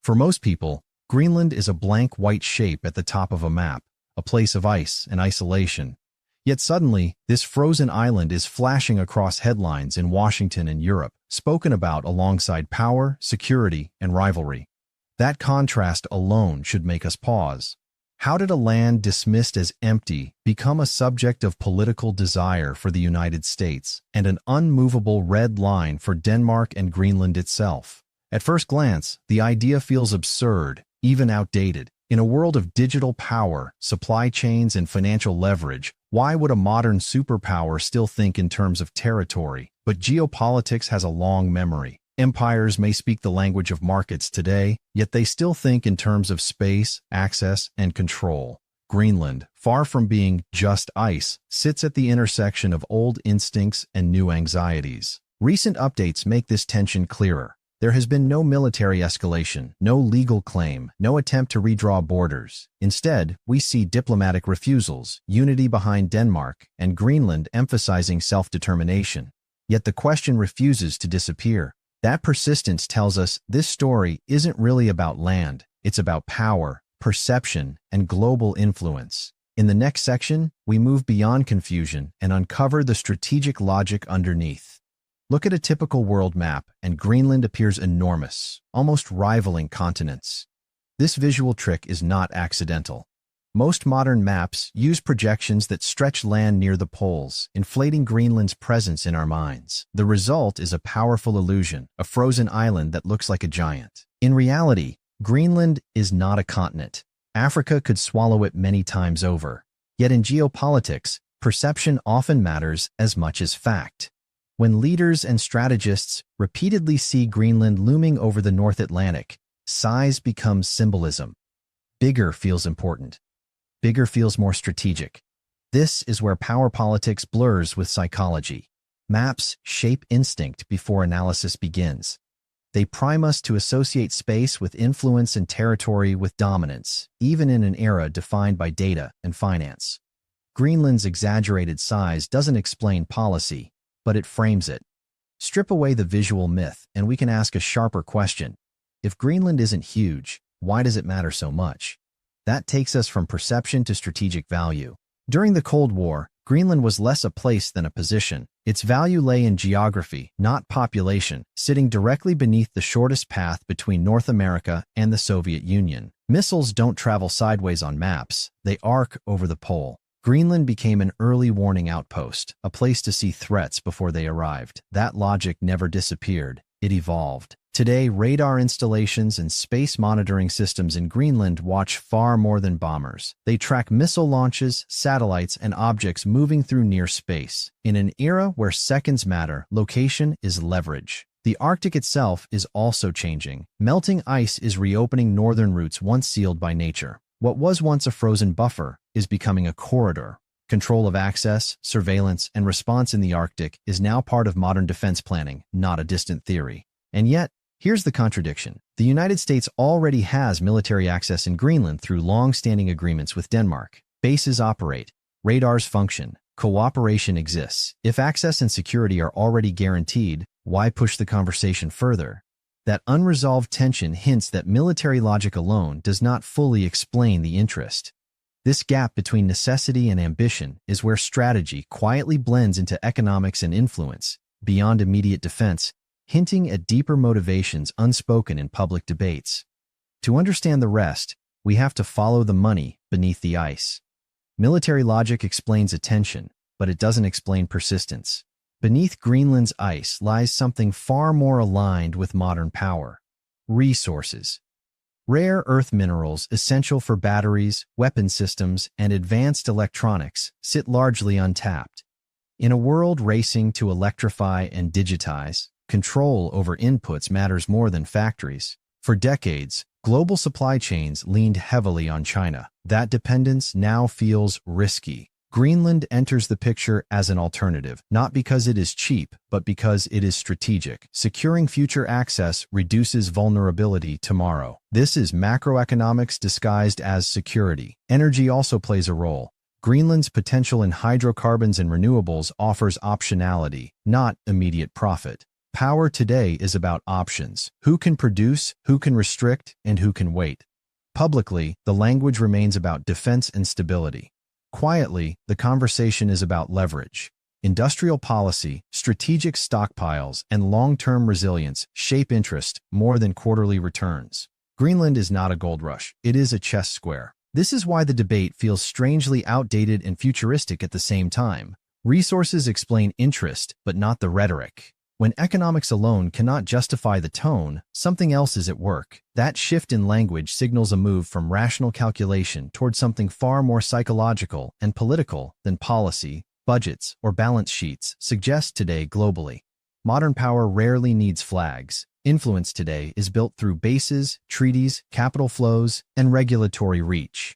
For most people, Greenland is a blank white shape at the top of a map, a place of ice and isolation. Yet suddenly, this frozen island is flashing across headlines in Washington and Europe, spoken about alongside power, security, and rivalry. That contrast alone should make us pause. How did a land dismissed as empty become a subject of political desire for the United States and an unmovable red line for Denmark and Greenland itself? At first glance, the idea feels absurd, even outdated. In a world of digital power, supply chains, and financial leverage, why would a modern superpower still think in terms of territory? But geopolitics has a long memory. Empires may speak the language of markets today, yet they still think in terms of space, access, and control. Greenland, far from being just ice, sits at the intersection of old instincts and new anxieties. Recent updates make this tension clearer. There has been no military escalation, no legal claim, no attempt to redraw borders. Instead, we see diplomatic refusals, unity behind Denmark, and Greenland emphasizing self-determination. Yet the question refuses to disappear. That persistence tells us this story isn't really about land, it's about power, perception, and global influence. In the next section, we move beyond confusion and uncover the strategic logic underneath. Look at a typical world map, and Greenland appears enormous, almost rivaling continents. This visual trick is not accidental. Most modern maps use projections that stretch land near the poles, inflating Greenland's presence in our minds. The result is a powerful illusion, a frozen island that looks like a giant. In reality, Greenland is not a continent. Africa could swallow it many times over. Yet in geopolitics, perception often matters as much as fact. When leaders and strategists repeatedly see Greenland looming over the North Atlantic, size becomes symbolism. Bigger feels important. Bigger feels more strategic. This is where power politics blurs with psychology. Maps shape instinct before analysis begins. They prime us to associate space with influence and territory with dominance, even in an era defined by data and finance. Greenland's exaggerated size doesn't explain policy, but it frames it. Strip away the visual myth, and we can ask a sharper question. If Greenland isn't huge, why does it matter so much? That takes us from perception to strategic value. During the Cold War, Greenland was less a place than a position. Its value lay in geography, not population, sitting directly beneath the shortest path between North America and the Soviet Union. Missiles don't travel sideways on maps, they arc over the pole. Greenland became an early warning outpost, a place to see threats before they arrived. That logic never disappeared, it evolved. Today, radar installations and space monitoring systems in Greenland watch far more than bombers. They track missile launches, satellites, and objects moving through near space. In an era where seconds matter, location is leverage. The Arctic itself is also changing. Melting ice is reopening northern routes once sealed by nature. What was once a frozen buffer is becoming a corridor. Control of access, surveillance, and response in the Arctic is now part of modern defense planning, not a distant theory. And yet, here's the contradiction. The United States already has military access in Greenland through long-standing agreements with Denmark. Bases operate, radars function, cooperation exists. If access and security are already guaranteed, why push the conversation further? That unresolved tension hints that military logic alone does not fully explain the interest. This gap between necessity and ambition is where strategy quietly blends into economics and influence, beyond immediate defense, hinting at deeper motivations unspoken in public debates. To understand the rest, we have to follow the money beneath the ice. Military logic explains attention, but it doesn't explain persistence. Beneath Greenland's ice lies something far more aligned with modern power: resources. Rare earth minerals essential for batteries, weapon systems, and advanced electronics sit largely untapped. In a world racing to electrify and digitize, control over inputs matters more than factories. For decades, global supply chains leaned heavily on China. That dependence now feels risky. Greenland enters the picture as an alternative, not because it is cheap, but because it is strategic. Securing future access reduces vulnerability tomorrow. This is macroeconomics disguised as security. Energy also plays a role. Greenland's potential in hydrocarbons and renewables offers optionality, not immediate profit. Power today is about options: who can produce, who can restrict, and who can wait. Publicly, the language remains about defense and stability. Quietly, the conversation is about leverage. Industrial policy, strategic stockpiles, and long-term resilience shape interest more than quarterly returns. Greenland is not a gold rush, it is a chess square. This is why the debate feels strangely outdated and futuristic at the same time. Resources explain interest, but not the rhetoric. When economics alone cannot justify the tone, something else is at work. That shift in language signals a move from rational calculation toward something far more psychological and political than policy, budgets, or balance sheets suggest today globally. Modern power rarely needs flags. Influence today is built through bases, treaties, capital flows, and regulatory reach.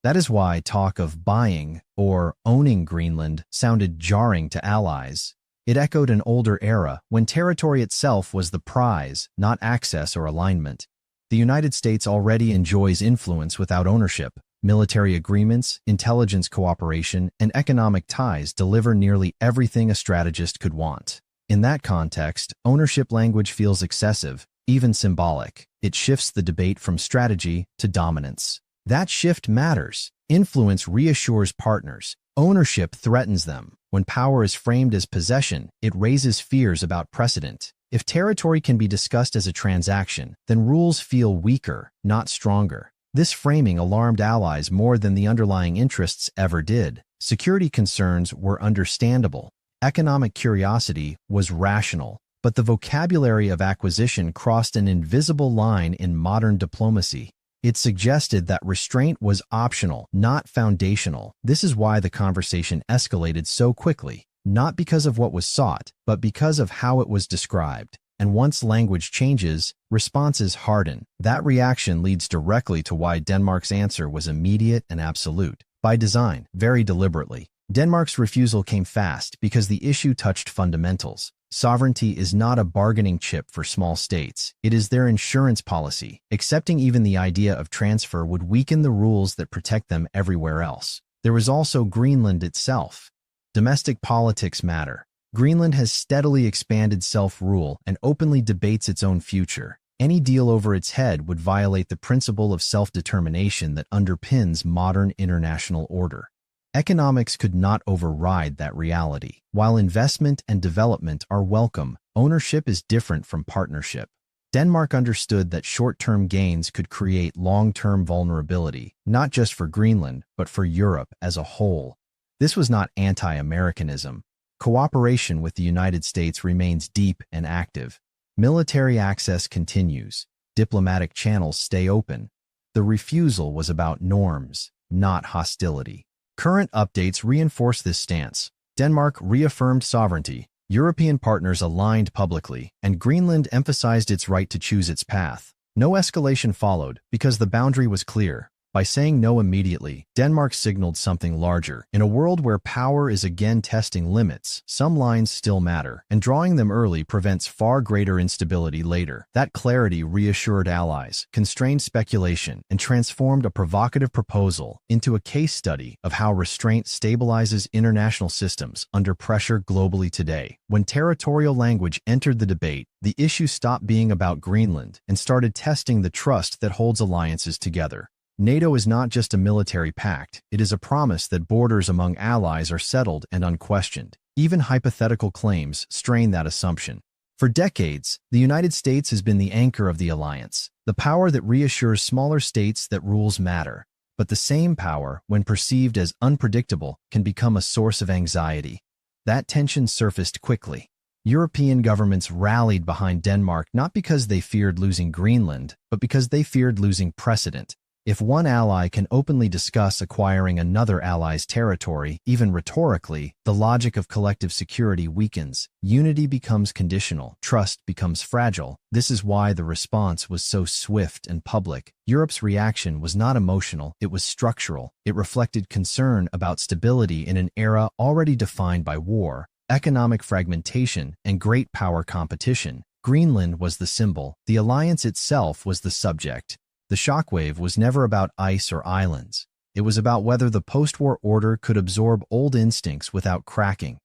That is why talk of buying or owning Greenland sounded jarring to allies. It echoed an older era when territory itself was the prize, not access or alignment. The United States already enjoys influence without ownership. Military agreements, intelligence cooperation, and economic ties deliver nearly everything a strategist could want. In that context, ownership language feels excessive, even symbolic. It shifts the debate from strategy to dominance. That shift matters. Influence reassures partners. Ownership threatens them. When power is framed as possession, it raises fears about precedent. If territory can be discussed as a transaction, then rules feel weaker, not stronger. This framing alarmed allies more than the underlying interests ever did. Security concerns were understandable. Economic curiosity was rational. But the vocabulary of acquisition crossed an invisible line in modern diplomacy. It suggested that restraint was optional, not foundational. This is why the conversation escalated so quickly, not because of what was sought, but because of how it was described. And once language changes, responses harden. That reaction leads directly to why Denmark's answer was immediate and absolute. By design, very deliberately. Denmark's refusal came fast because the issue touched fundamentals. Sovereignty is not a bargaining chip for small states. It is their insurance policy. Accepting even the idea of transfer would weaken the rules that protect them everywhere else. There was also Greenland itself. Domestic politics matter. Greenland has steadily expanded self-rule and openly debates its own future. Any deal over its head would violate the principle of self-determination that underpins modern international order. Economics could not override that reality. While investment and development are welcome, ownership is different from partnership. Denmark understood that short-term gains could create long-term vulnerability, not just for Greenland, but for Europe as a whole. This was not anti-Americanism. Cooperation with the United States remains deep and active. Military access continues. Diplomatic channels stay open. The refusal was about norms, not hostility. Current updates reinforce this stance. Denmark reaffirmed sovereignty, European partners aligned publicly, and Greenland emphasized its right to choose its path. No escalation followed because the boundary was clear. By saying no immediately, Denmark signaled something larger. In a world where power is again testing limits, some lines still matter, and drawing them early prevents far greater instability later. That clarity reassured allies, constrained speculation, and transformed a provocative proposal into a case study of how restraint stabilizes international systems under pressure globally today. When territorial language entered the debate, the issue stopped being about Greenland and started testing the trust that holds alliances together. NATO is not just a military pact, it is a promise that borders among allies are settled and unquestioned. Even hypothetical claims strain that assumption. For decades, the United States has been the anchor of the alliance, the power that reassures smaller states that rules matter. But the same power, when perceived as unpredictable, can become a source of anxiety. That tension surfaced quickly. European governments rallied behind Denmark not because they feared losing Greenland, but because they feared losing precedent. If one ally can openly discuss acquiring another ally's territory, even rhetorically, the logic of collective security weakens. Unity becomes conditional. Trust becomes fragile. This is why the response was so swift and public. Europe's reaction was not emotional, it was structural. It reflected concern about stability in an era already defined by war, economic fragmentation, and great power competition. Greenland was the symbol. The alliance itself was the subject. The shockwave was never about ice or islands. It was about whether the post-war order could absorb old instincts without cracking.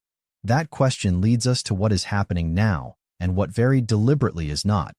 That question leads us to what is happening now. and what very deliberately is not.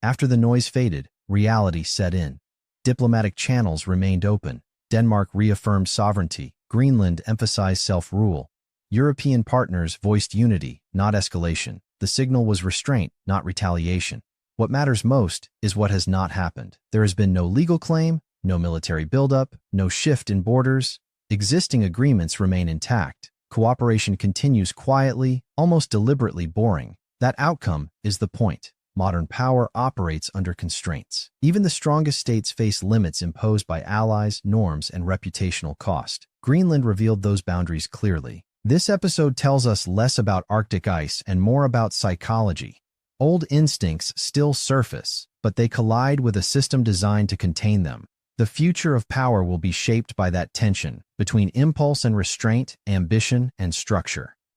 After the noise faded, reality set in. Diplomatic channels remained open. Denmark reaffirmed sovereignty. Greenland emphasized self-rule. European partners voiced unity, not escalation. The signal was restraint, not retaliation. What matters most is what has not happened. There has been no legal claim, no military buildup, no shift in borders. Existing agreements remain intact. Cooperation continues quietly, almost deliberately boring. That outcome is the point. Modern power operates under constraints. Even the strongest states face limits imposed by allies, norms, and reputational cost. Greenland revealed those boundaries clearly. This episode tells us less about Arctic ice and more about psychology. Old instincts still surface, but they collide with a system designed to contain them. The future of power will be shaped by that tension between impulse and restraint, ambition and structure.